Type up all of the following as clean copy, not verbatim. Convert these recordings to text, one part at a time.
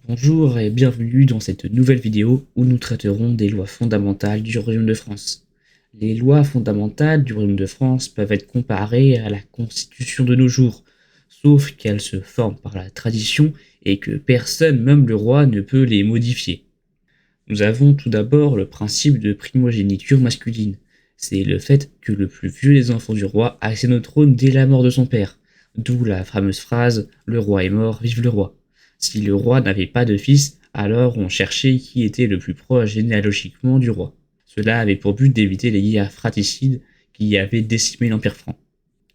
Bonjour et bienvenue dans cette nouvelle vidéo où nous traiterons des lois fondamentales du Royaume de France. Les lois fondamentales du Royaume de France peuvent être comparées à la Constitution de nos jours, sauf qu'elles se forment par la tradition et que personne, même le roi, ne peut les modifier. Nous avons tout d'abord le principe de primogéniture masculine. C'est le fait que le plus vieux des enfants du roi accède au trône dès la mort de son père, d'où la fameuse phrase « Le roi est mort, vive le roi ». Si le roi n'avait pas de fils, alors on cherchait qui était le plus proche généalogiquement du roi. Cela avait pour but d'éviter les guerres fratricides qui avaient décimé l'Empire franc.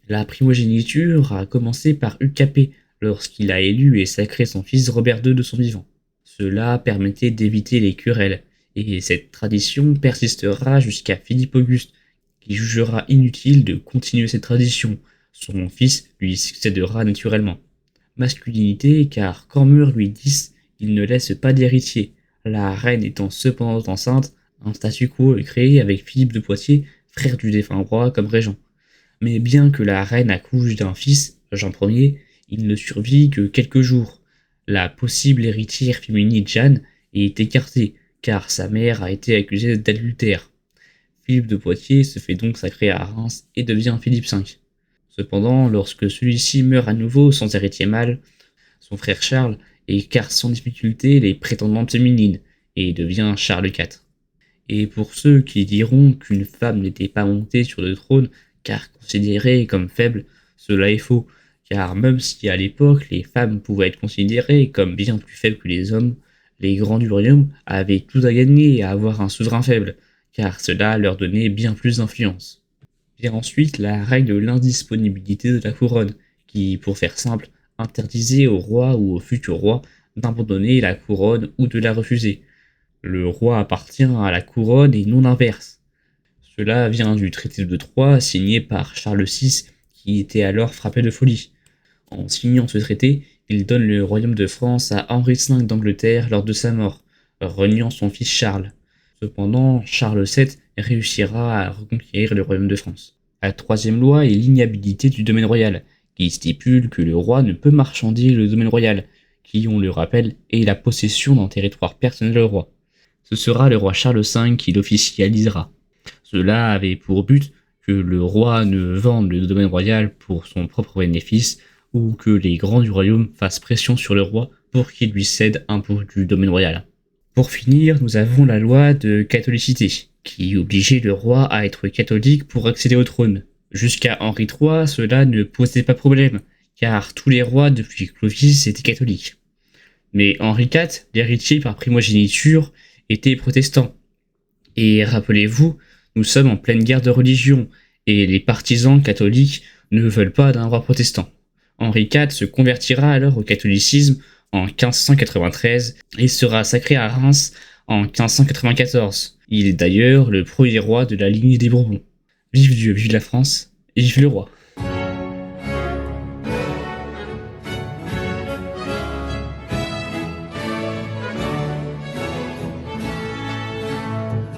La primogéniture a commencé par Hugues lorsqu'il a élu et sacré son fils Robert II de son vivant. Cela permettait d'éviter les querelles, et cette tradition persistera jusqu'à Philippe Auguste, qui jugera inutile de continuer cette tradition. Son fils lui succédera naturellement. Masculinité, car quand meurt Louis X, il ne laisse pas d'héritier. La reine étant cependant enceinte, un statu quo est créé avec Philippe de Poitiers, frère du défunt roi, comme régent. Mais bien que la reine accouche d'un fils, Jean Ier, il ne survit que quelques jours. La possible héritière féminine Jeanne est écartée, car sa mère a été accusée d'adultère. Philippe de Poitiers se fait donc sacrer à Reims et devient Philippe V. Cependant, lorsque celui-ci meurt à nouveau sans héritier mâle, son frère Charles écarte sans difficulté les prétendantes féminines et devient Charles IV. Et pour ceux qui diront qu'une femme n'était pas montée sur le trône car considérée comme faible, cela est faux, car même si à l'époque les femmes pouvaient être considérées comme bien plus faibles que les hommes, les grands du royaume avaient tout à gagner à avoir un souverain faible, car cela leur donnait bien plus d'influence. Vient ensuite la règle de l'indisponibilité de la couronne, qui, pour faire simple, interdisait au roi ou au futur roi d'abandonner la couronne ou de la refuser. Le roi appartient à la couronne et non l'inverse. Cela vient du traité de Troyes signé par Charles VI, qui était alors frappé de folie. En signant ce traité, il donne le royaume de France à Henri V d'Angleterre lors de sa mort, reniant son fils Charles. Cependant, Charles VII réussira à reconquérir le royaume de France. La troisième loi est l'inaliénabilité du domaine royal, qui stipule que le roi ne peut marchander le domaine royal, qui, on le rappelle, est la possession d'un territoire personnel au roi. Ce sera le roi Charles V qui l'officialisera. Cela avait pour but que le roi ne vende le domaine royal pour son propre bénéfice, ou que les grands du royaume fassent pression sur le roi pour qu'il lui cède un bout du domaine royal. Pour finir, nous avons la loi de catholicité, qui obligeait le roi à être catholique pour accéder au trône. Jusqu'à Henri III, cela ne posait pas problème, car tous les rois depuis Clovis étaient catholiques. Mais Henri IV, l'héritier par primogéniture, était protestant. Et rappelez-vous, nous sommes en pleine guerre de religion, et les partisans catholiques ne veulent pas d'un roi protestant. Henri IV se convertira alors au catholicisme en 1593 et sera sacré à Reims en 1594. Il est d'ailleurs le premier roi de la lignée des Bourbons. Vive Dieu, vive la France, et vive le roi.